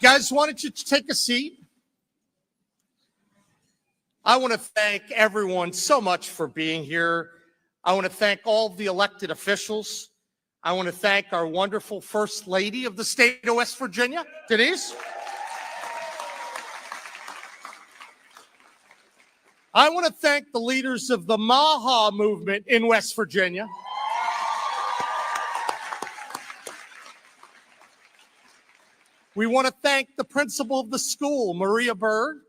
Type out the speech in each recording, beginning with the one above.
Guys, why don't you take a seat? I want to thank everyone so much for being here. I want to thank all the elected officials. I want to thank our wonderful First Lady of the state of West Virginia, Denise. I want to thank the leaders of the MAHA movement in West Virginia. We want to thank the principal of the school, Maria Bird.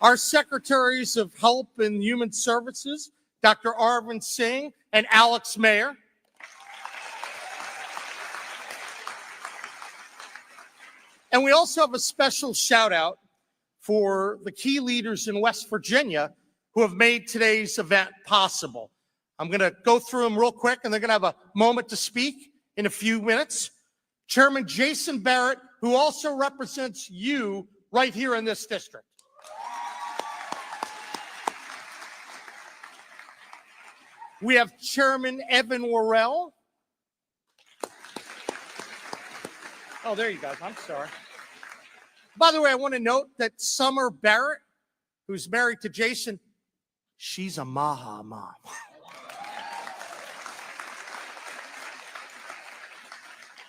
Our secretaries of Health and Human Services, Dr. Arvind Singh and Alex Mayer. And we also have a special shout out for the key leaders in West Virginia who have made today's event possible. I'm going to go through them real quick, and they're going to have a moment to speak in a few minutes. Chairman Jason Barrett, who also represents you right here in this district. We have Chairman Evan Worrell. Oh, there you go. I'm sorry. By the way, I want to note that Summer Barrett, who's married to Jason, she's a MAHA mom.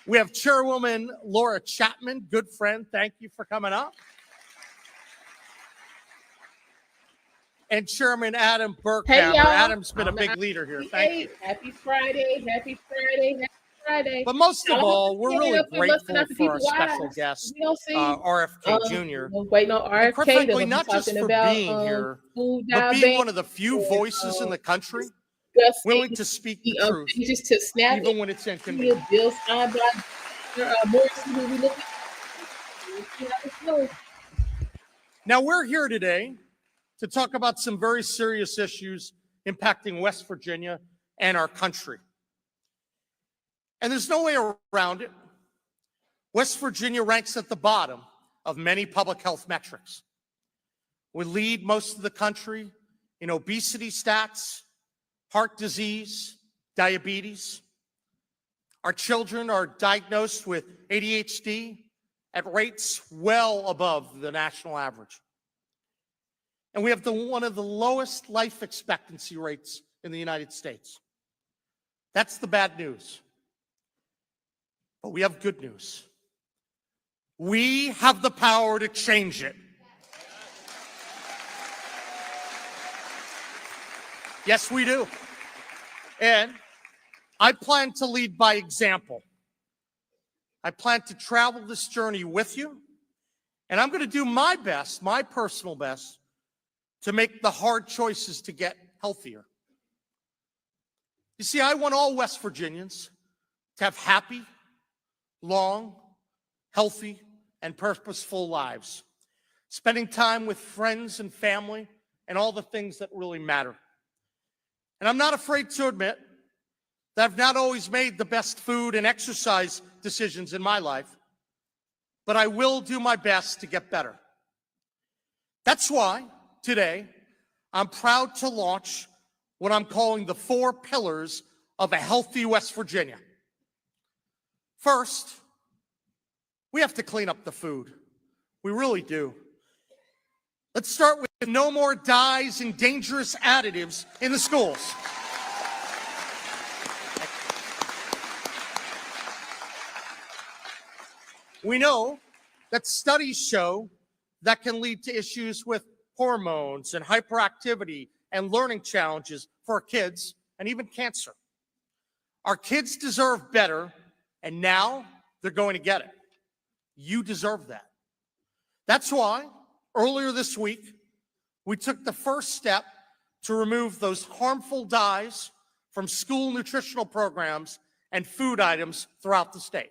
We have Chairwoman Laura Chapman, good friend. Thank you for coming up. And Chairman Adam Burkhammer. Hey, Adam's been a big leader here. Thank you. Happy Friday. Happy Friday. Happy Friday. But most of all, we're really grateful for our special guest, RFK Jr. Waiting on RFK. Quite frankly, not just for being here, but being one of the few voices in the country willing to speak the truth, even when it's inconvenient. Bill signed by Morrisey, who we look at. Now, we're here today to talk about some very serious issues impacting West Virginia and our country. And there's no way around it. West Virginia ranks at the bottom of many public health metrics. We lead most of the country in obesity stats, heart disease, diabetes. Our children are diagnosed with ADHD at rates well above the national average. And we have one of the lowest life expectancy rates in the United States. That's the bad news. But we have good news. We have the power to change it. Yes, we do. And I plan to lead by example. I plan to travel this journey with you. And I'm going to do my best, my personal best, to make the hard choices to get healthier. You see, I want all West Virginians to have happy, long, healthy, and purposeful lives, spending time with friends and family and all the things that really matter. And I'm not afraid to admit that I've not always made the best food and exercise decisions in my life, but I will do my best to get better. That's why today I'm proud to launch what I'm calling the 4 pillars of a healthy West Virginia. First, we have to clean up the food. We really do. Let's start with no more dyes and dangerous additives in the schools. We know that studies show that can lead to issues with hormones and hyperactivity and learning challenges for our kids and even cancer. Our kids deserve better, and now they're going to get it. You deserve that. That's why earlier this week, we took the first step to remove those harmful dyes from school nutritional programs and food items throughout the state.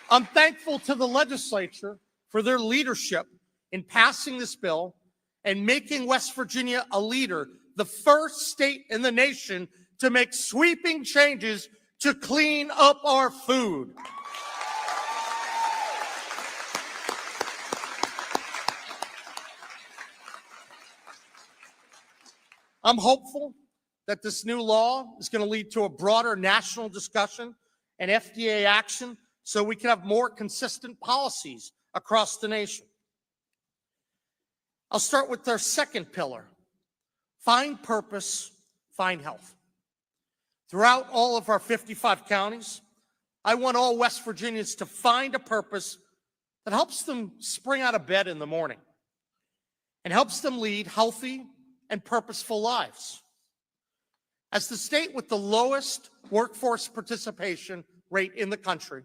I'm thankful to the legislature for their leadership in passing this bill and making West Virginia a leader, the first state in the nation to make sweeping changes to clean up our food. I'm hopeful that this new law is going to lead to a broader national discussion and FDA action so we can have more consistent policies across the nation. I'll start with our second pillar: find purpose, find health. Throughout all of our 55 counties, I want all West Virginians to find a purpose that helps them spring out of bed in the morning and helps them lead healthy and purposeful lives. As the state with the lowest workforce participation rate in the country,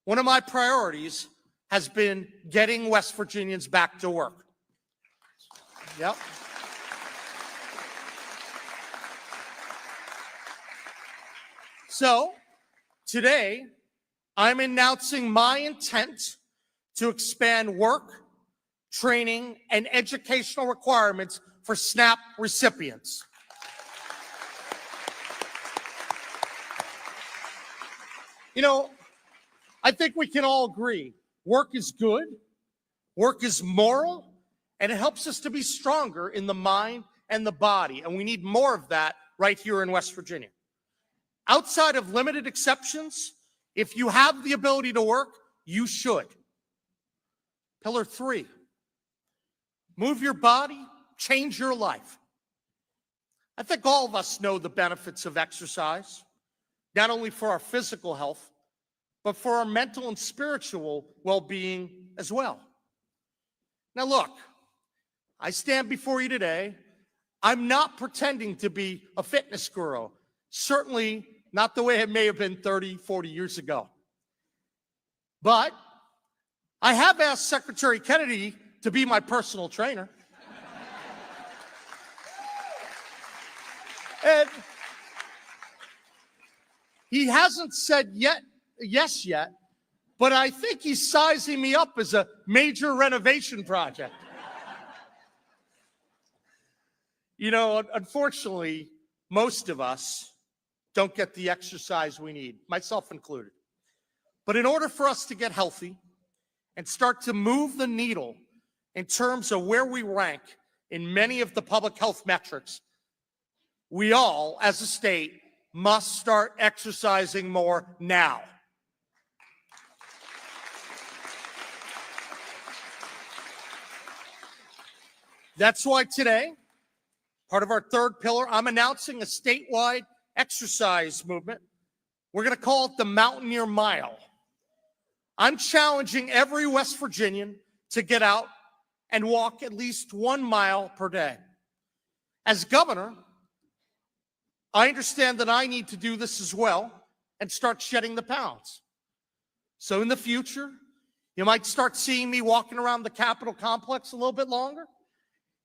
one of my priorities has been getting West Virginians back to work. Yep. So, today, I'm announcing my intent to expand work, training, and educational requirements for SNAP recipients. You know, I think we can all agree work is good, work is moral, and it helps us to be stronger in the mind and the body, and we need more of that right here in West Virginia. Outside of limited exceptions, if you have the ability to work, you should. Pillar 3, move your body, change your life. I think all of us know the benefits of exercise, not only for our physical health, but for our mental and spiritual well-being as well. Now look, I stand before you today. I'm not pretending to be a fitness guru, certainly not the way it may have been 30, 40 years ago. But I have asked Secretary Kennedy to be my personal trainer. And he hasn't said yes yet, but I think he's sizing me up as a major renovation project. You know, unfortunately, most of us don't get the exercise we need, myself included. But in order for us to get healthy and start to move the needle in terms of where we rank in many of the public health metrics, we all, as a state, must start exercising more now. That's why today, part of our third pillar, I'm announcing a statewide exercise movement. We're going to call it the Mountaineer Mile. I'm challenging every West Virginian to get out and walk at least 1 mile per day. As governor, I understand that I need to do this as well and start shedding the pounds. So in the future, you might start seeing me walking around the Capitol complex a little bit longer.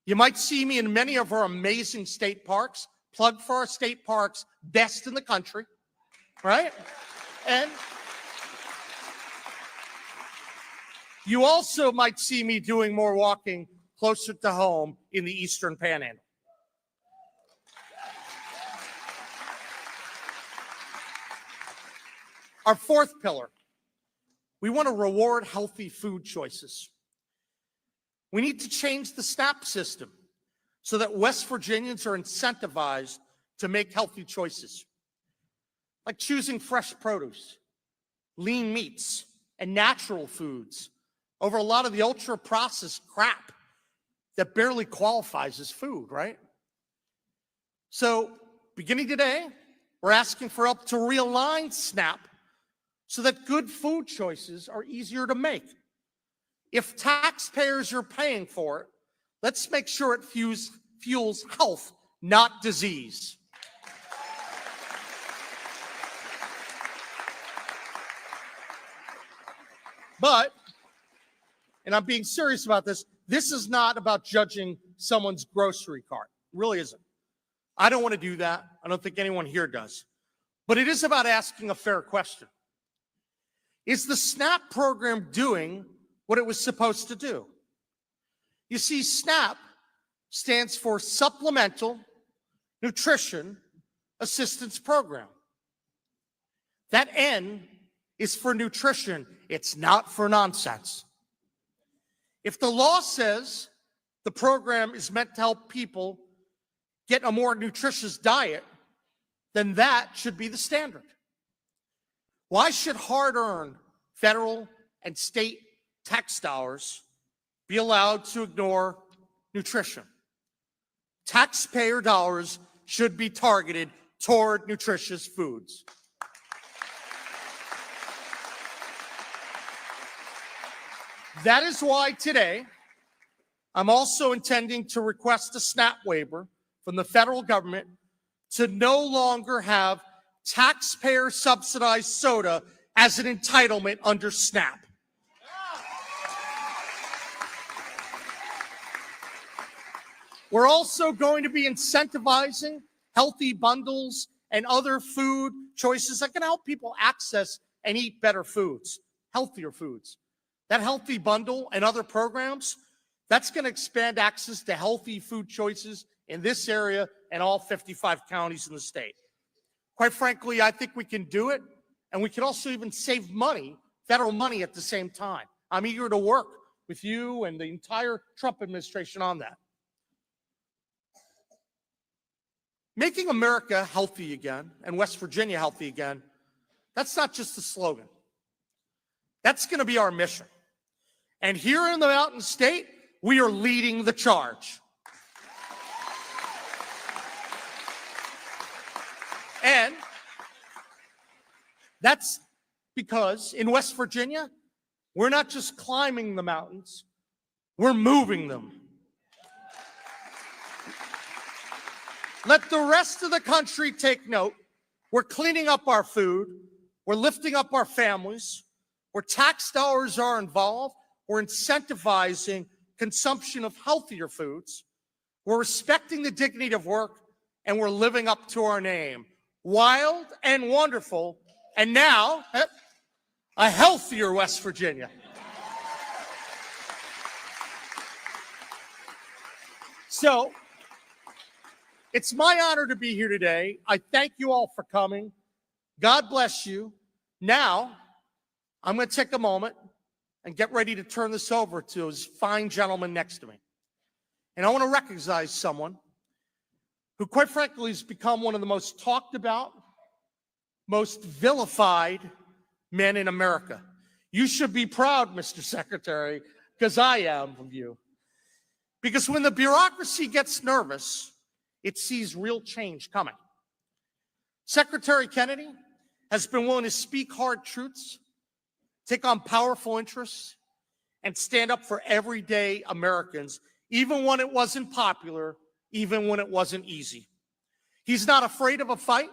You might see me in many of our amazing state parks. Plug for our state parks, best in the country, right? And you also might see me doing more walking closer to home in the Eastern Panhandle. Our fourth pillar, we want to reward healthy food choices. We need to change the SNAP system so that West Virginians are incentivized to make healthy choices, like choosing fresh produce, lean meats, and natural foods over a lot of the ultra-processed crap that barely qualifies as food, right? So, beginning today, we're asking for help to realign SNAP so that good food choices are easier to make. If taxpayers are paying for it, let's make sure it fuels health, not disease. But, and I'm being serious about this is not about judging someone's grocery cart. It really isn't. I don't want to do that. I don't think anyone here does. But it is about asking a fair question. Is the SNAP program doing what it was supposed to do? You see, SNAP stands for Supplemental Nutrition Assistance Program. That N is for nutrition. It's not for nonsense. If the law says the program is meant to help people getting a more nutritious diet, then that should be the standard. Why should hard-earned federal and state tax dollars be allowed to ignore nutrition? Taxpayer dollars should be targeted toward nutritious foods. That is why today I'm also intending to request a SNAP waiver from the federal government to no longer have taxpayer-subsidized soda as an entitlement under SNAP. We're also going to be incentivizing healthy bundles and other food choices that can help people access and eat better foods, healthier foods. That healthy bundle and other programs, that's going to expand access to healthy food choices in this area and all 55 counties in the state. Quite frankly, I think we can do it, and we can also even save money, federal money at the same time. I'm eager to work with you and the entire Trump administration on that. Making America healthy again and West Virginia healthy again, that's not just a slogan. That's going to be our mission. And here in the Mountain State, we are leading the charge. And that's because in West Virginia, we're not just climbing the mountains, we're moving them. Let the rest of the country take note. We're cleaning up our food. We're lifting up our families. Where tax dollars are involved, we're incentivizing consumption of healthier foods. We're respecting the dignity of work, and we're living up to our name. Wild and wonderful, and now a healthier West Virginia. So, it's my honor to be here today. I thank you all for coming. God bless you. Now, I'm going to take a moment and get ready to turn this over to his fine gentleman next to me. And I want to recognize someone who, quite frankly, has become one of the most talked about, most vilified men in America. You should be proud, Mr. Secretary, because I am of you. Because when the bureaucracy gets nervous, it sees real change coming. Secretary Kennedy has been willing to speak hard truths, take on powerful interests, and stand up for everyday Americans, even when it wasn't popular, even when it wasn't easy. He's not afraid of a fight,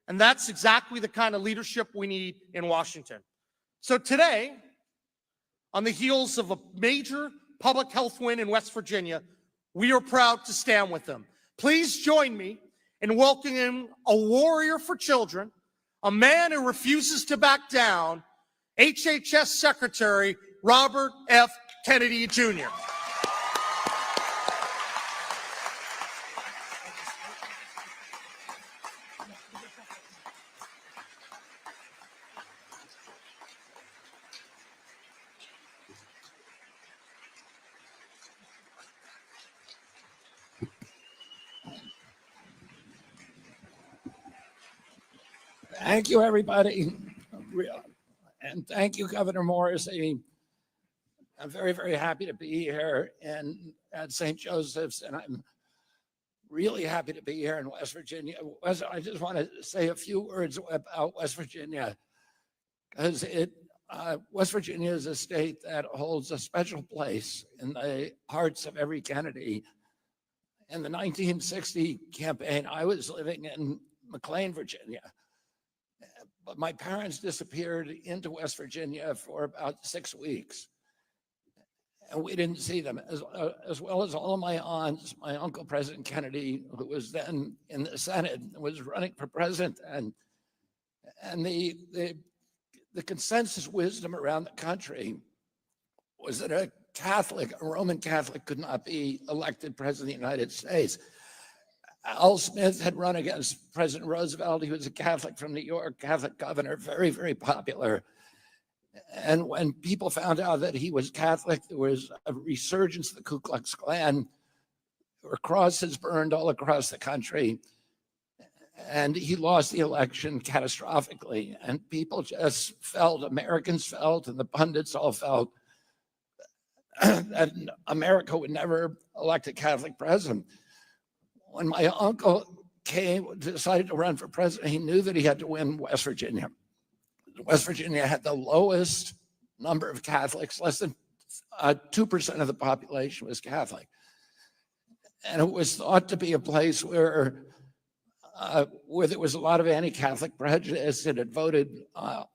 and that's exactly the kind of leadership we need in Washington. So today, on the heels of a major public health win in West Virginia, we are proud to stand with them. Please join me in welcoming a warrior for children, a man who refuses to back down, HHS Secretary Robert F. Kennedy Jr. Thank you, everybody. And thank you, Governor Morrisey. I'm very, very happy to be here at St. Joseph's, and I'm really happy to be here in West Virginia. I just want to say a few words about West Virginia, because West Virginia is a state that holds a special place in the hearts of every Kennedy. In the 1960 campaign, I was living in McLean, Virginia. But my parents disappeared into West Virginia for about 6 weeks. And we didn't see them, as well as all of my aunts. My uncle, President Kennedy, who was then in the Senate, was running for president. And the consensus wisdom around the country was that a Roman Catholic could not be elected president of the United States. Al Smith had run against President Roosevelt. He was a Catholic from New York, Catholic governor, very, very popular. And when people found out that he was Catholic, there was a resurgence of the Ku Klux Klan. There were crosses burned all across the country. And he lost the election catastrophically. And people just felt, Americans felt, and the pundits all felt that America would never elect a Catholic president. When my uncle decided to run for president, he knew that he had to win West Virginia. West Virginia had the lowest number of Catholics, less than 2% of the population was Catholic. And it was thought to be a place where there was a lot of anti-Catholic prejudice. It had voted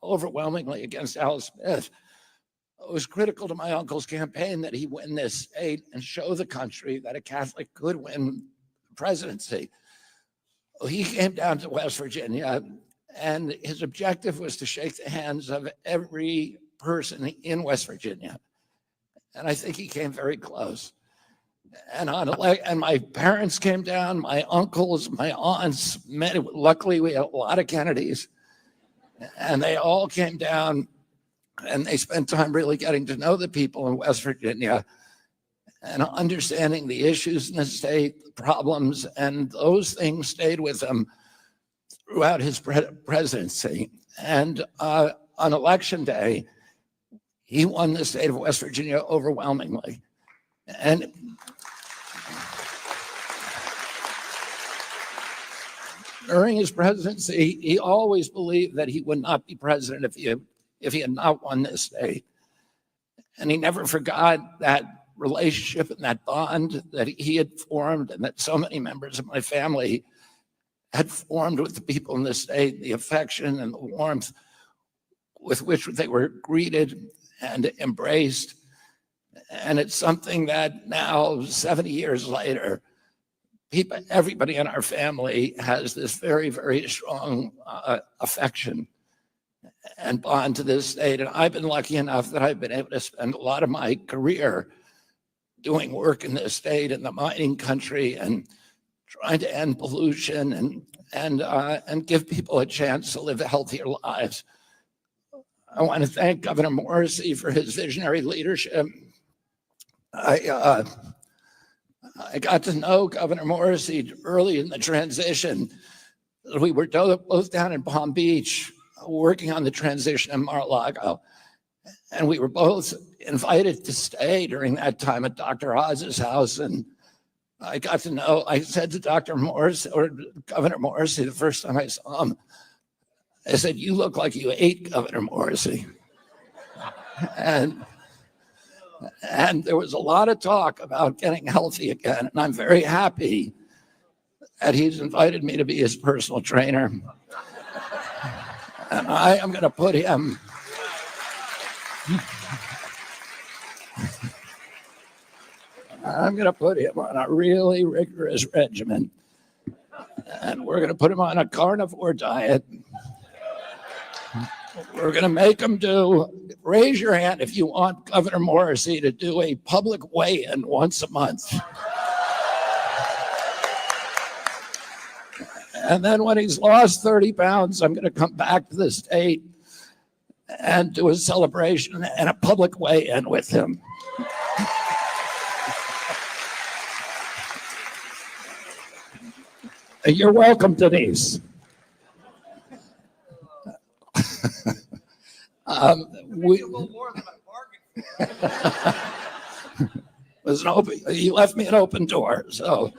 overwhelmingly against Al Smith. It was critical to my uncle's campaign that he win this state and show the country that a Catholic could win the presidency. Well, he came down to West Virginia, and his objective was to shake the hands of every person in West Virginia. And I think he came very close. And my parents came down, my uncles, my aunts, luckily we had a lot of Kennedys, and they all came down, and they spent time really getting to know the people in West Virginia and understanding the issues in the state, the problems, and those things stayed with him throughout his presidency. And on election day, he won the state of West Virginia overwhelmingly. And during his presidency, he always believed that he would not be president if he had not won this state. And he never forgot that relationship and that bond that he had formed and that so many members of my family had formed with the people in the state, the affection and the warmth with which they were greeted and embraced. And it's something that now, 70 years later, everybody in our family has this very, very strong affection and bond to this state. And I've been lucky enough that I've been able to spend a lot of my career doing work in this state, in the mining country, and trying to end pollution and give people a chance to live healthier lives. I want to thank Governor Morrisey for his visionary leadership. I got to know Governor Morrisey early in the transition. We were both down in Palm Beach working on the transition in Mar-a-Lago. And we were both invited to stay during that time at Dr. Oz's house. And I said to Dr. Morris, or Governor Morrisey, the first time I saw him, I said, "You look like you ate, Governor Morrisey." And there was a lot of talk about getting healthy again. And I'm very happy that he's invited me to be his personal trainer. And I am going to put him on a really rigorous regimen. And we're going to put him on a carnivore diet. We're going to make him raise your hand if you want Governor Morrisey to do a public weigh-in once a month. And then when he's lost 30 pounds, I'm going to come back to the state and do a celebration and a public weigh-in with him. You're welcome, Denise. He left me an open door. So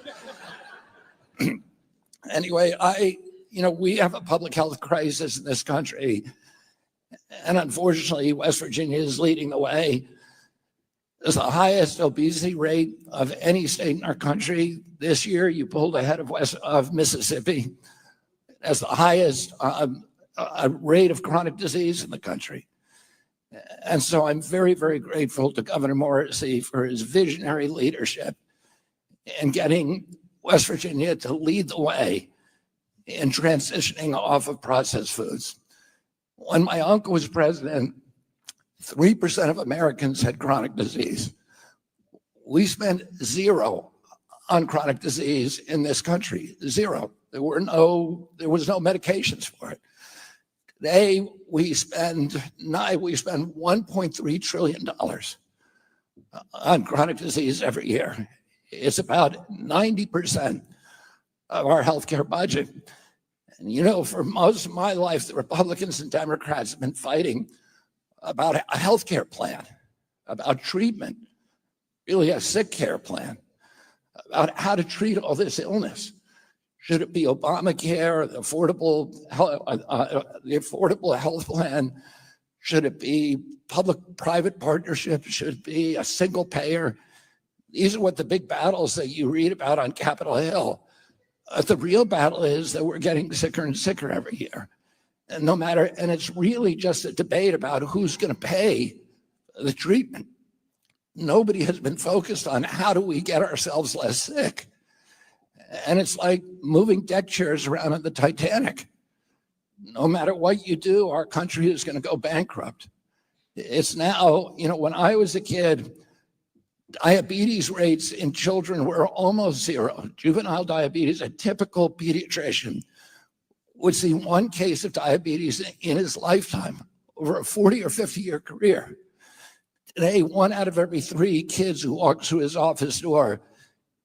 anyway, we have a public health crisis in this country. And unfortunately, West Virginia is leading the way. There's the highest obesity rate of any state in our country. This year, you pulled ahead of Mississippi as the highest rate of chronic disease in the country. And so I'm very, very grateful to Governor Morrisey for his visionary leadership in getting West Virginia to lead the way in transitioning off of processed foods. When my uncle was president, 3% of Americans had chronic disease. We spent zero on chronic disease in this country, zero. There was no medications for it. Today, we spend $1.3 trillion on chronic disease every year. It's about 90% of our healthcare budget. And you know, for most of my life, the Republicans and Democrats have been fighting about a healthcare plan, about treatment, really a sick care plan, about how to treat all this illness. Should it be Obamacare, the affordable health plan? Should it be public-private partnership? Should it be a single payer? These are what the big battles that you read about on Capitol Hill. The real battle is that we're getting sicker and sicker every year. And no matter, and it's really just a debate about who's going to pay the treatment. Nobody has been focused on how do we get ourselves less sick. And it's like moving deck chairs around on the Titanic. No matter what you do, our country is going to go bankrupt. It's now, you know, when I was a kid, diabetes rates in children were almost zero. Juvenile diabetes, a typical pediatrician would see one case of diabetes in his lifetime over a 40 or 50-year career. Today, 1 out of every 3 kids who walks through his office door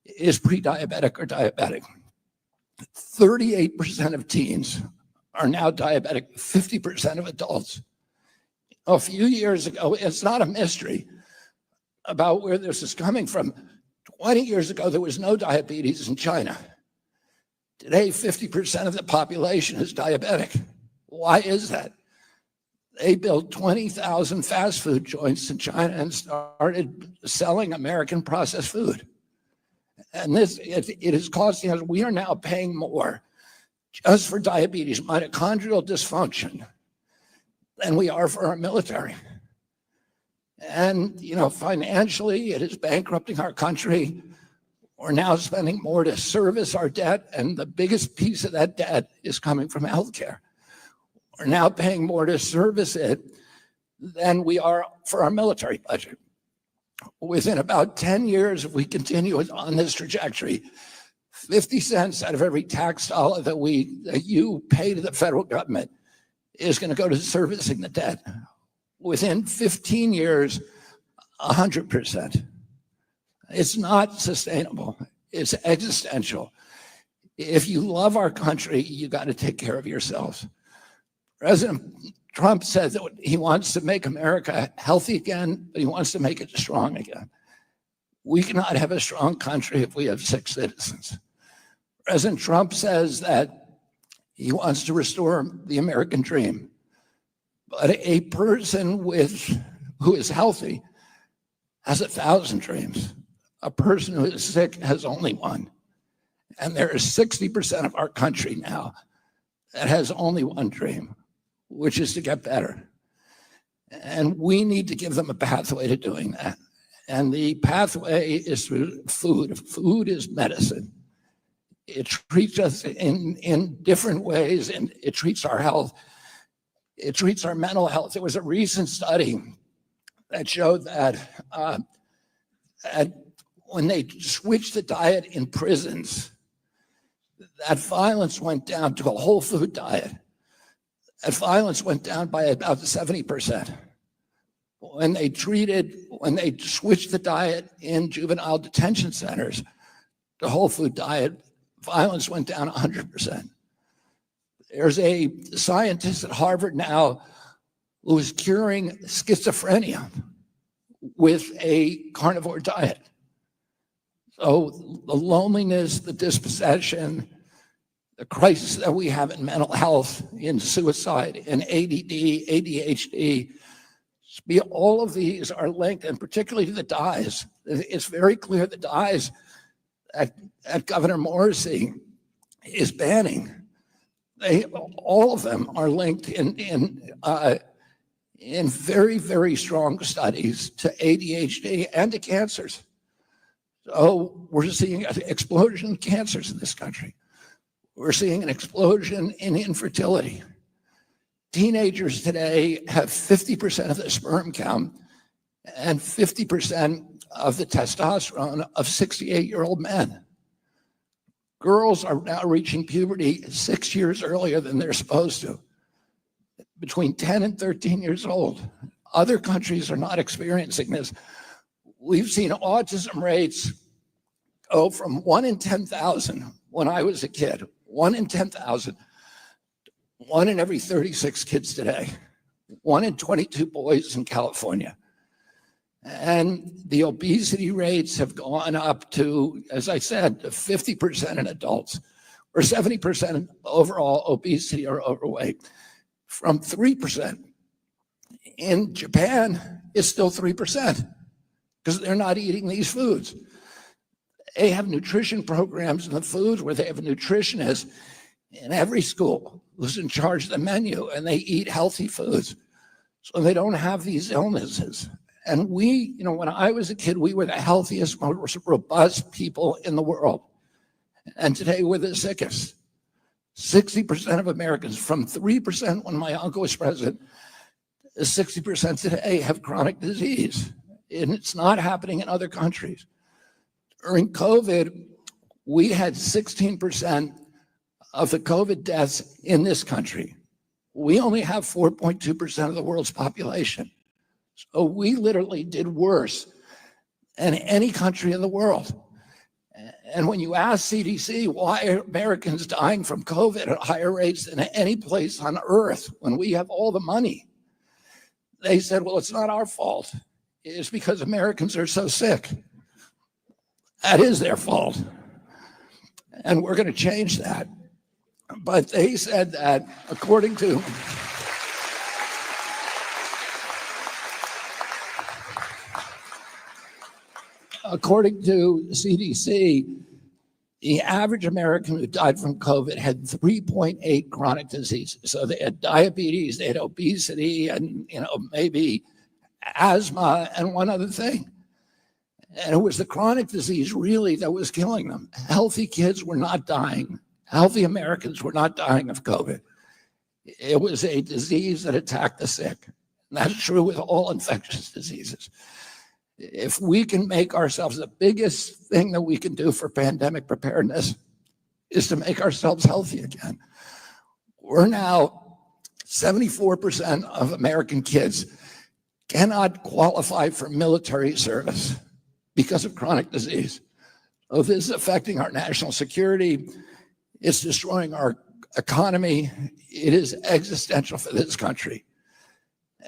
is pre-diabetic or diabetic. 38% of teens are now diabetic, 50% of adults. A few years ago, it's not a mystery about where this is coming from. 20 years ago, there was no diabetes in China. Today, 50% of the population is diabetic. Why is that? They built 20,000 fast food joints in China and started selling American processed food. And this, it is costing us, we are now paying more just for diabetes, mitochondrial dysfunction, than we are for our military. And, you know, financially, it is bankrupting our country. We're now spending more to service our debt, and the biggest piece of that debt is coming from healthcare. We're now paying more to service it than we are for our military budget. Within about 10 years, if we continue on this trajectory, 50 cents out of every tax dollar that you pay to the federal government is going to go to servicing the debt. Within 15 years, 100%. It's not sustainable. It's existential. If you love our country, you got to take care of yourselves. President Trump said that he wants to make America healthy again, but he wants to make it strong again. We cannot have a strong country if we have sick citizens. President Trump says that he wants to restore the American dream. But a person who is healthy has 1,000 dreams. A person who is sick has only one. And there is 60% of our country now that has only one dream, which is to get better. And we need to give them a pathway to doing that. And the pathway is through food. Food is medicine. It treats us in different ways, and it treats our health. It treats our mental health. There was a recent study that showed that when they switched the diet in prisons, that violence went down to a whole food diet. That violence went down by about 70%. When they switched the diet in juvenile detention centers to whole food diet, violence went down 100%. There's a scientist at Harvard now who is curing schizophrenia with a carnivore diet. So the loneliness, the dispossession, the crisis that we have in mental health, in suicide, in ADD, ADHD, all of these are linked, and particularly to the dyes. It's very clear the dyes that Governor Morrisey is banning. All of them are linked in very, very strong studies to ADHD and to cancers. So we're seeing an explosion in cancers in this country. We're seeing an explosion in infertility. Teenagers today have 50% of the sperm count and 50% of the testosterone of 68-year-old men. Girls are now reaching puberty 6 years earlier than they're supposed to, between 10 and 13 years old. Other countries are not experiencing this. We've seen autism rates Oh, from 1 in 10,000 when I was a kid, 1 in 10,000, 1 in every 36 kids today, 1 in 22 boys in California. And the obesity rates have gone up to, as I said, 50% in adults, or 70% overall obesity or overweight, from 3%. In Japan, it's still 3% because they're not eating these foods. They have nutrition programs in the foods where they have a nutritionist in every school who's in charge of the menu, and they eat healthy foods so they don't have these illnesses. And we, when I was a kid, we were the healthiest, most robust people in the world. And today we're the sickest. 60% of Americans, from 3% when my uncle was president, 60% today have chronic disease. And it's not happening in other countries. During COVID, we had 16% of the COVID deaths in this country. We only have 4.2% of the world's population. So we literally did worse than any country in the world. And when you ask CDC why are Americans dying from COVID at higher rates than any place on earth when we have all the money, they said, well, it's not our fault. It's because Americans are so sick. That is their fault. And we're going to change that. But they said that according to CDC, the average American who died from COVID had 3.8 chronic diseases. So they had diabetes, they had obesity, and maybe asthma, and one other thing. And it was the chronic disease really that was killing them. Healthy kids were not dying. Healthy Americans were not dying of COVID. It was a disease that attacked the sick. And that's true with all infectious diseases. If we can make ourselves, the biggest thing that we can do for pandemic preparedness is to make ourselves healthy again. We're now 74% of American kids cannot qualify for military service because of chronic disease. So this is affecting our national security. It's destroying our economy. It is existential for this country.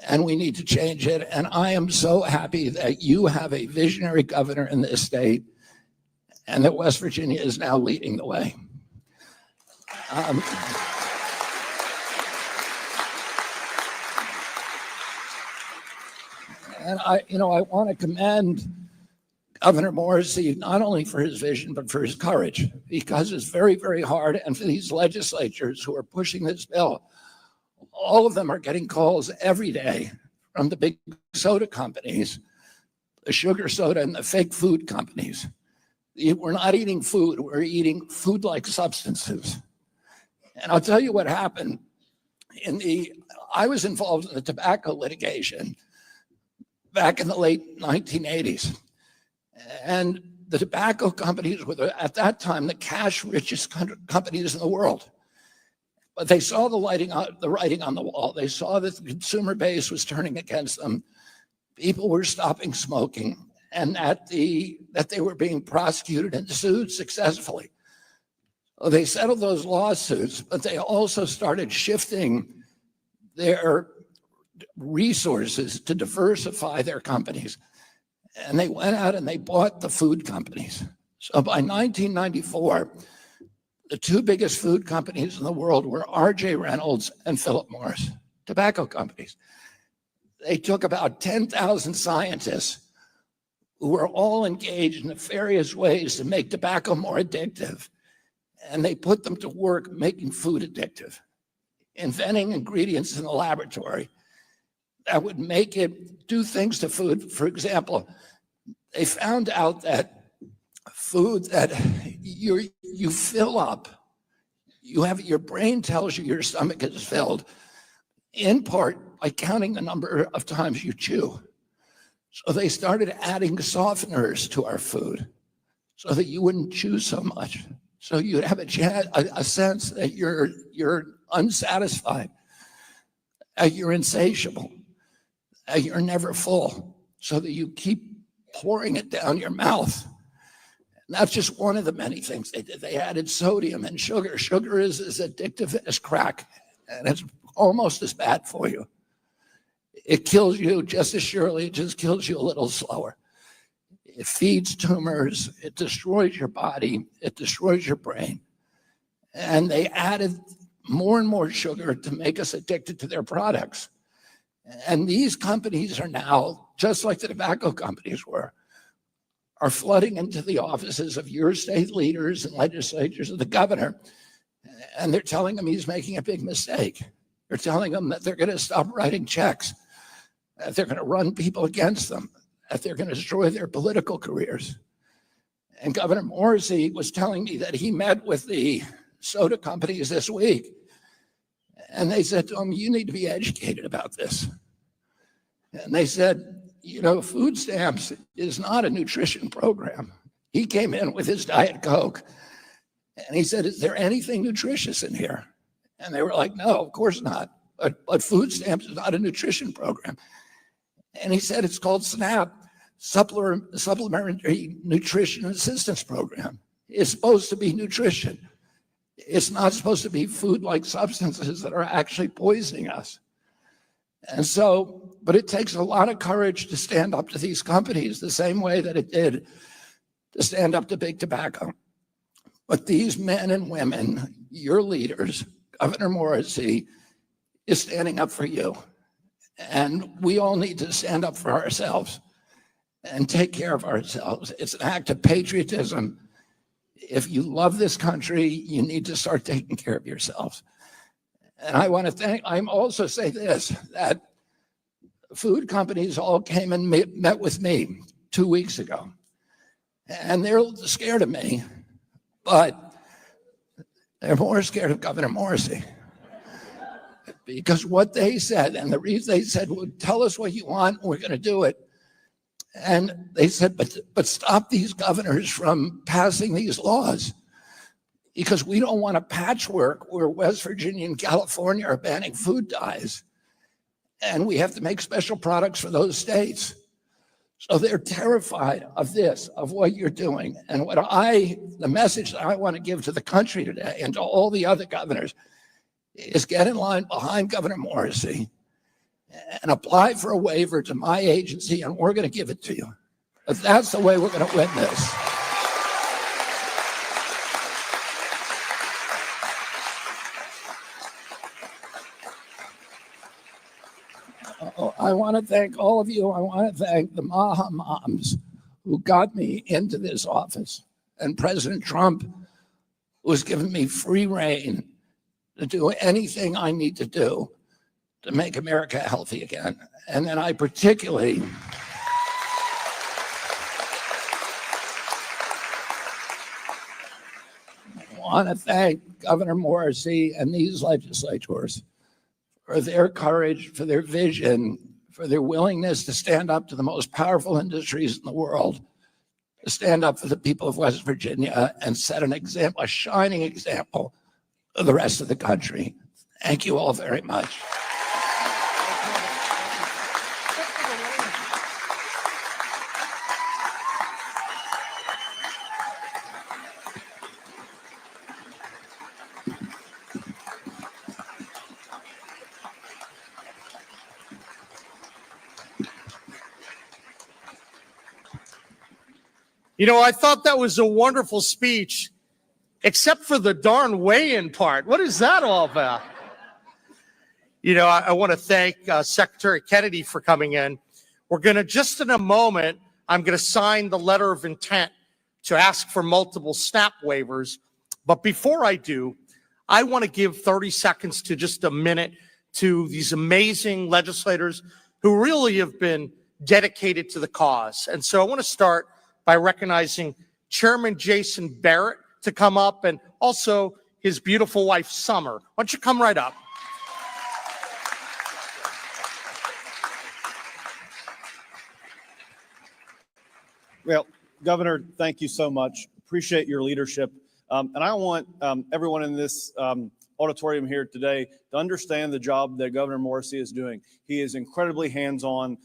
And we need to change it. And I am so happy that you have a visionary governor in this state and that West Virginia is now leading the way. And I want to commend Governor Morrisey not only for his vision, but for his courage, because it's very, very hard. And for these legislatures who are pushing this bill, all of them are getting calls every day from the big soda companies, the sugar soda and the fake food companies. We're not eating food, we're eating food-like substances. And I'll tell you what happened. I was involved in the tobacco litigation back in the late 1980s. And the tobacco companies were, at that time, the cash richest companies in the world. But they saw the writing on the wall. They saw that the consumer base was turning against them. People were stopping smoking, and that they were being prosecuted and sued successfully. So they settled those lawsuits, but they also started shifting their resources to diversify their companies. And they went out and they bought the food companies. So by 1994, the two biggest food companies in the world were R.J. Reynolds and Philip Morris, tobacco companies. They took about 10,000 scientists who were all engaged in nefarious ways to make tobacco more addictive, and they put them to work making food addictive, inventing ingredients in the laboratory that would make it do things to food. For example, they found out that food that you fill up, your brain tells you your stomach is filled, in part by counting the number of times you chew. So they started adding softeners to our food so that you wouldn't chew so much. So you'd have a sense that you're unsatisfied, that you're insatiable, that you're never full, so that you keep pouring it down your mouth. And that's just one of the many things they did. They added sodium and sugar. Sugar is as addictive as crack, and it's almost as bad for you. It kills you just as surely, it just kills you a little slower. It feeds tumors, it destroys your body, it destroys your brain. And they added more and more sugar to make us addicted to their products. And these companies are now, just like the tobacco companies were, are flooding into the offices of your state leaders and legislatures of the governor. And they're telling him he's making a big mistake. They're telling him that they're going to stop writing checks, that they're going to run people against them, that they're going to destroy their political careers. And Governor Morrisey was telling me that he met with the soda companies this week. And they said to him, you need to be educated about this. And they said, you know, food stamps is not a nutrition program. He came in with his Diet Coke and he said, is there anything nutritious in here? And they were like, no, of course not. But food stamps is not a nutrition program. And he said, it's called SNAP, Supplementary Nutrition Assistance Program. It's supposed to be nutrition. It's not supposed to be food-like substances that are actually poisoning us. And so, but it takes a lot of courage to stand up to these companies the same way that it did to stand up to big tobacco. But these men and women, your leaders, Governor Morrisey, is standing up for you. And we all need to stand up for ourselves and take care of ourselves. It's an act of patriotism. If you love this country, you need to start taking care of yourselves. And I want to I'm also say this, that food companies all came and met with me 2 weeks ago. And they're scared of me, but they're more scared of Governor Morrisey. Because what they said, and the reason they said, well, tell us what you want, we're going to do it. And they said, but stop these governors from passing these laws, because we don't want a patchwork where West Virginia and California are banning food dyes, and we have to make special products for those states. So they're terrified of this, of what you're doing. And the message that I want to give to the country today and to all the other governors is get in line behind Governor Morrisey and apply for a waiver to my agency, and we're going to give it to you. But that's the way we're going to win this. I want to thank all of you. I want to thank the Maha moms who got me into this office, and President Trump, who has given me free rein to do anything I need to do to make America healthy again. And then I particularly want to thank Governor Morrisey and these legislators for their courage, for their vision, for their willingness to stand up to the most powerful industries in the world, to stand up for the people of West Virginia and set an example, a shining example of the rest of the country. Thank you all very much. You know, I thought that was a wonderful speech, except for the darn weigh-in part. What is that all about? You know, I want to thank Secretary Kennedy for coming in. We're going to, just in a moment, I'm going to sign the letter of intent to ask for multiple SNAP waivers. But before I do, I want to give 30 seconds to just a minute to these amazing legislators who really have been dedicated to the cause. And so I want to start by recognizing Chairman Jason Barrett to come up, and also his beautiful wife, Summer. Why don't you come right up? Well, Governor, thank you so much. Appreciate your leadership. And I want everyone in this auditorium here today to understand the job that Governor Morrisey is doing. He is incredibly hands-on.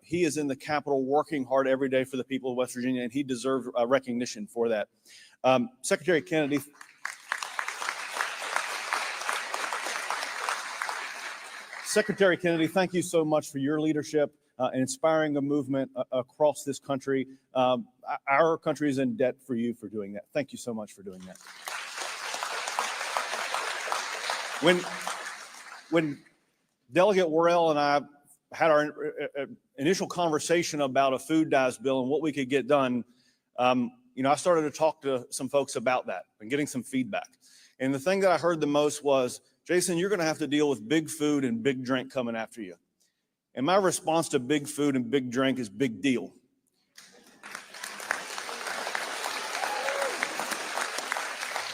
He is in the Capitol working hard every day for the people of West Virginia, and he deserves recognition for that. Secretary Kennedy. Secretary Kennedy, thank you so much for your leadership and inspiring a movement across this country. Our country is in debt for you for doing that. Thank you so much for doing that. When Delegate Worrell and I had our initial conversation about a food dyes bill and what we could get done, I started to talk to some folks about that and getting some feedback. And the thing that I heard the most was, Jason, you're going to have to deal with big food and big drink coming after you. And my response to big food and big drink is big deal.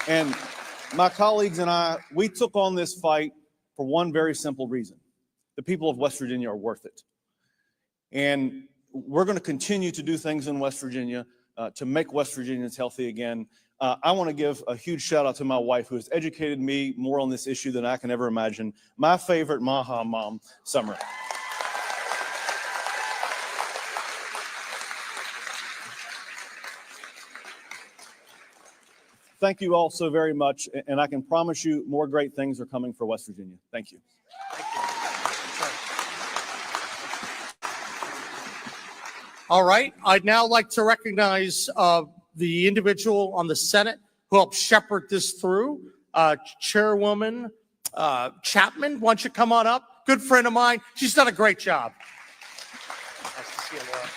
And my colleagues and I, we took on this fight for one very simple reason. The people of West Virginia are worth it. And we're going to continue to do things in West Virginia to make West Virginians healthy again. I want to give a huge shout out to my wife, who has educated me more on this issue than I can ever imagine. My favorite Maha Mom, Summer. Thank you all so very much, and I can promise you more great things are coming for West Virginia. Thank you. All right, I'd now like to recognize the individual on the Senate who helped shepherd this through, Chairwoman Chapman. Why don't you come on up? Good friend of mine. She's done a great job. Nice to see you, Laura.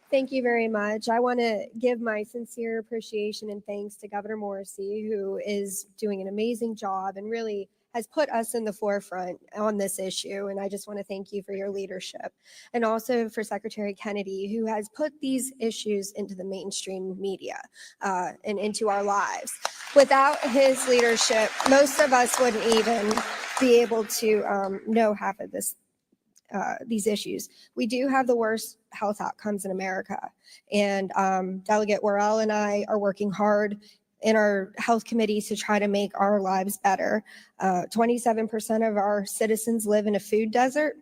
Thank you very much. I want to give my sincere appreciation and thanks to Governor Morrisey, who is doing an amazing job and really has put us in the forefront on this issue. And I just want to thank you for your leadership. And also for Secretary Kennedy, who has put these issues into the mainstream media and into our lives. Without his leadership, most of us wouldn't even be able to know half of these issues. We do have the worst health outcomes in America. And Delegate Worrell and I are working hard in our health committees to try to make our lives better. 27% of our citizens live in a food desert.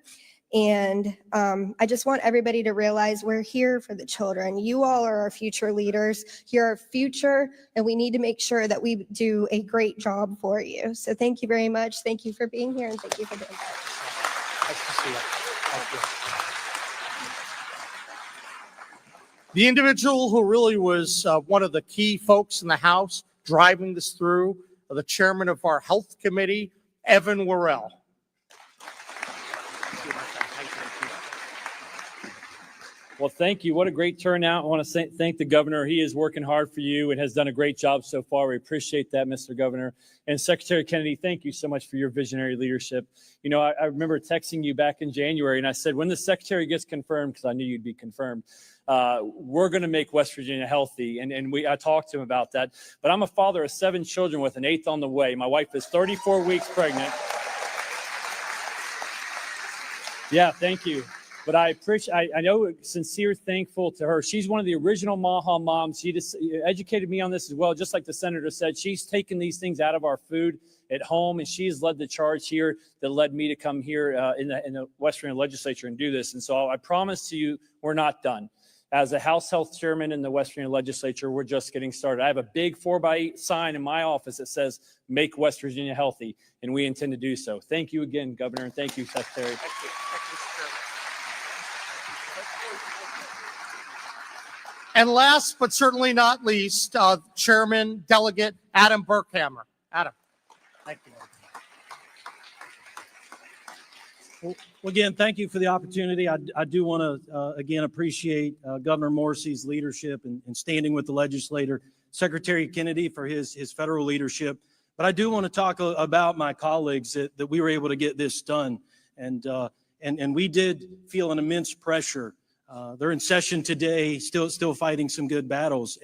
And I just want everybody to realize we're here for the children. You all are our future leaders. You're our future, and we need to make sure that we do a great job for you. So thank you very much. Thank you for being here, and thank you for the invite. Nice to see you. Thank you. The individual who really was one of the key folks in the House driving this through, the chairman of our health committee, Evan Worrell. Well, thank you. What a great turnout. I want to thank the governor. He is working hard for you and has done a great job so far. We appreciate that, Mr. Governor. And Secretary Kennedy, thank you so much for your visionary leadership. You know, I remember texting you back in January, and I said, when the secretary gets confirmed, because I knew you'd be confirmed, we're going to make West Virginia healthy. And I talked to him about that. But I'm a father of 7 children with an 8th on the way. My wife is 34 weeks pregnant. Yeah, thank you. But I appreciate, I know, sincere, thankful to her. She's one of the original Maha moms. She just educated me on this as well. Just like the senator said, she's taken these things out of our food at home, and she's led the charge here that led me to come here in the West Virginia legislature and do this. And so I promise to you, we're not done. As a House Health Chairman in the West Virginia legislature, we're just getting started. I have a big 4x8 sign in my office that says, make West Virginia healthy, and we intend to do so. Thank you again, Governor, and thank you, Secretary. Thank you. Thank you, Mr. Chairman. And last but certainly not least, Chairman Delegate Adam Burkhammer. Adam, thank you. Well, again, thank you for the opportunity. I do want to, again, appreciate Governor Morrisey's leadership and standing with the legislator, Secretary Kennedy for his federal leadership. But I do want to talk about my colleagues that we were able to get this done. And we did feel an immense pressure. They're in session today, still fighting some good battles.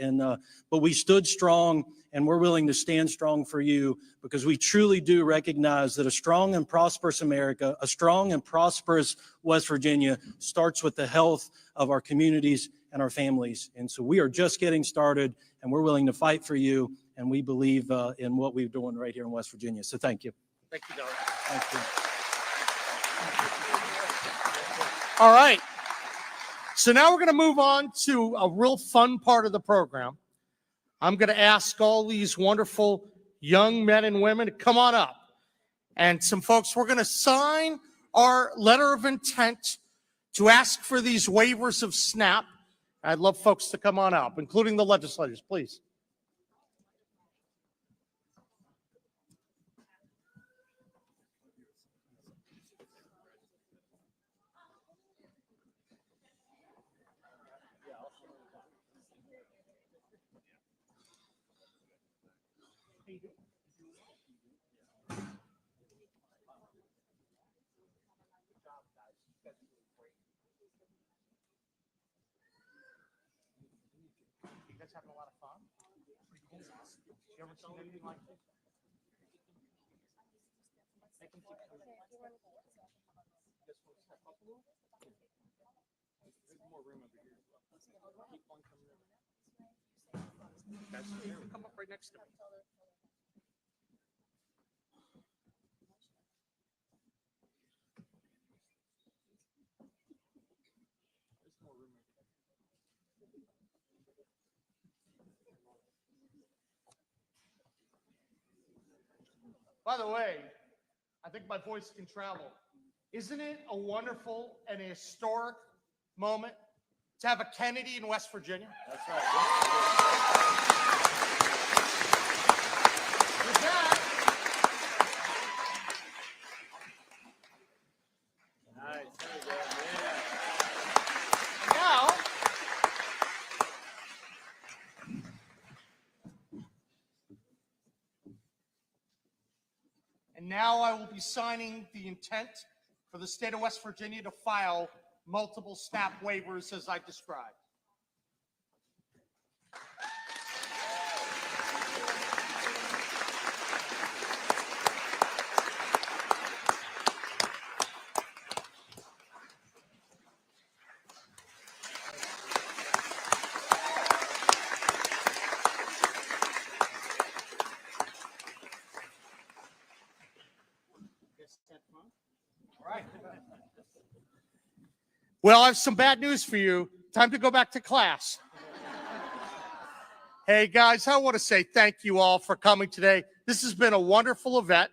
But we stood strong, and we're willing to stand strong for you, because we truly do recognize that a strong and prosperous America, a strong and prosperous West Virginia, starts with the health of our communities and our families. And so we are just getting started, and we're willing to fight for you and we believe in what we're doing right here in West Virginia. So thank you. Thank you, Governor. Thank you. All right. So now we're going to move on to a real fun part of the program. I'm going to ask all these wonderful young men and women to come on up. And some folks, we're going to sign our letter of intent to ask for these waivers of SNAP. I'd love folks to come on up, including the legislators, please. You guys having a lot of fun? Pretty cool. You ever seen anything like this? They can keep coming. You guys want to step up a little? There's more room over here. Keep on coming in. Guys, here, come up right next to me. There's more room over there. By the way, I think my voice can travel. Isn't it a wonderful and a historic moment to have a Kennedy in West Virginia? That's right. With that, now, and now I will be signing the intent for the state of West Virginia to file multiple SNAP waivers as I described. All right. Well, I have some bad news for you. Time to go back to class. Hey, guys, I want to say thank you all for coming today. This has been a wonderful event,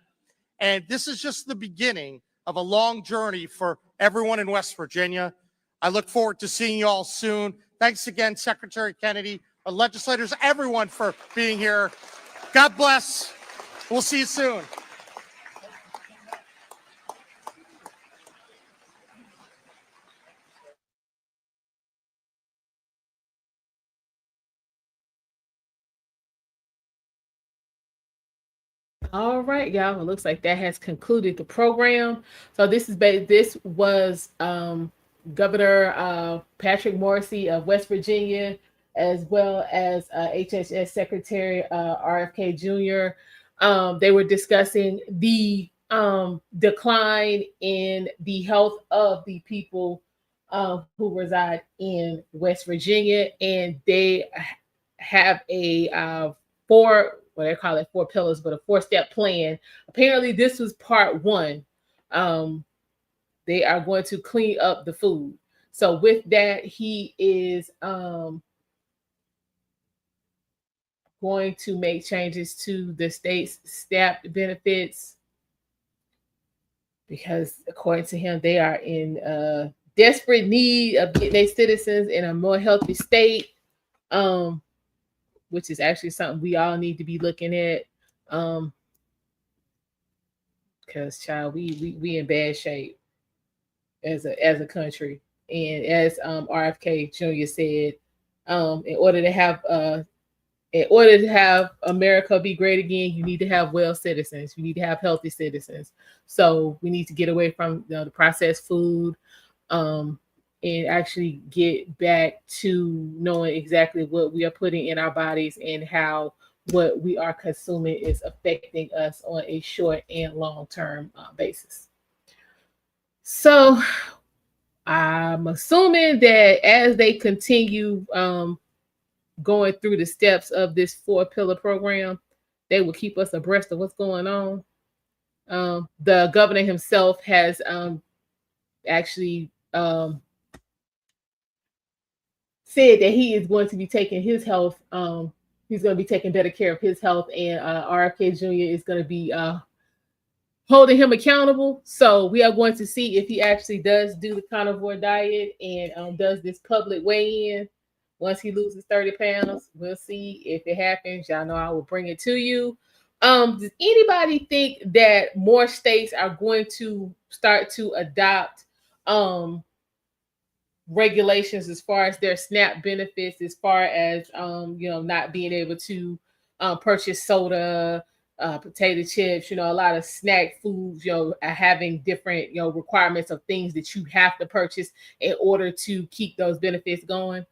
and this is just the beginning of a long journey for everyone in West Virginia. I look forward to seeing you all soon. Thanks again, Secretary Kennedy, our legislators, everyone for being here. God bless. We'll see you soon. All right, y'all. It looks like that has concluded the program. So this was Governor Patrick Morrisey of West Virginia, as well as HHS Secretary RFK Jr. They were discussing the decline in the health of the people who reside in West Virginia, and they have a what they call it, 4 pillars, but a 4-step plan. Apparently, this was part 1. They are going to clean up the food. So with that, he is going to make changes to the state's SNAP benefits because, according to him, they are in desperate need of getting their citizens in a more healthy state. Which is actually something we all need to be looking at. Because child, we in bad shape as a country. And as RFK Jr. said, in order to have America be great again, you need to have well citizens. You need to have healthy citizens. So we need to get away from the processed food, and actually get back to knowing exactly what we are putting in our bodies and how what we are consuming is affecting us on a short and long-term basis. So I'm assuming that as they continue going through the steps of this 4-pillar program. They will keep us abreast of what's going on. The governor himself has actually said that he is going to be taking his health. He's going to be taking better care of his health, and RFK Jr. is going to be holding him accountable. So we are going to see if he actually does do the carnivore diet and does this public weigh-in once he loses 30 pounds. We'll see if it happens. Y'all know I will bring it to you. Does anybody think that more states are going to start to adopt regulations as far as their SNAP benefits, as far as not being able to purchase soda, potato chips, a lot of snack foods, are having different requirements of things that you have to purchase in order to keep those benefits going?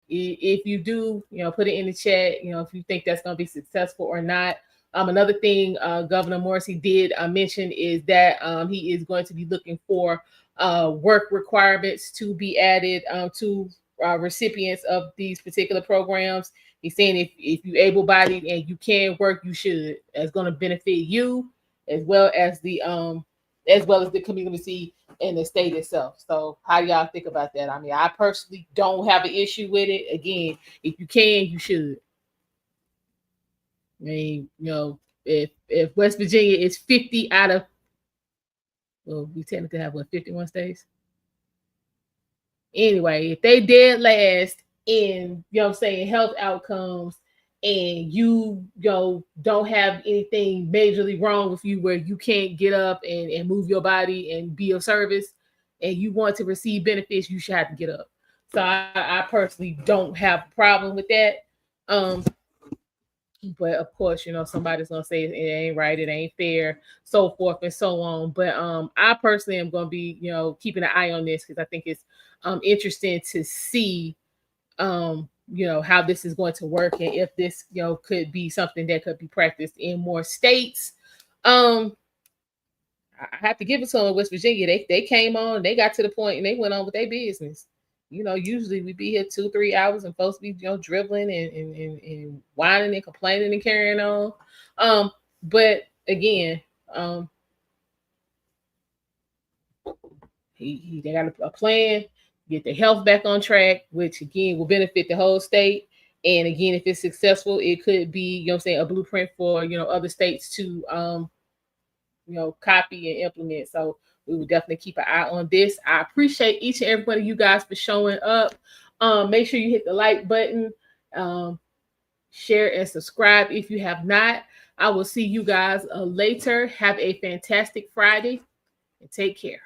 If you do, put it in the chat, if you think that's going to be successful or not. Another thing Governor Morrisey did mention is that he is going to be looking for work requirements to be added to recipients of these particular programs. He's saying if you're able-bodied and you can work, you should. It's going to benefit you as well as the community and the state itself. So how do y'all think about that? I mean, I personally don't have an issue with it. Again, if you can, you should. I mean, if West Virginia is 50 out of, well, we technically have 51 states. Anyway, if they dead last in, health outcomes, and you don't have anything majorly wrong with you where you can't get up and move your body and be of service, and you want to receive benefits, you should have to get up. So I personally don't have a problem with that. But of course, somebody's gonna say it ain't right, it ain't fair, so forth and so on. But I personally am gonna be, keeping an eye on this because I think it's interesting to see how this is going to work, and if this could be something that could be practiced in more states. I have to give it to them. West Virginia, they came on, they got to the point, and they went on with their business. Usually we be here 2-3 hours and folks be dribbling and whining and complaining and carrying on. But again, they got a plan, get their health back on track, which again will benefit the whole state. And again, if it's successful, it could be, a blueprint for other states to copy and implement. So we will definitely keep an eye on this. I appreciate each and every one of you guys for showing up. Make sure you hit the like button, share and subscribe if you have not. I will see you guys later. Have a fantastic Friday and take care.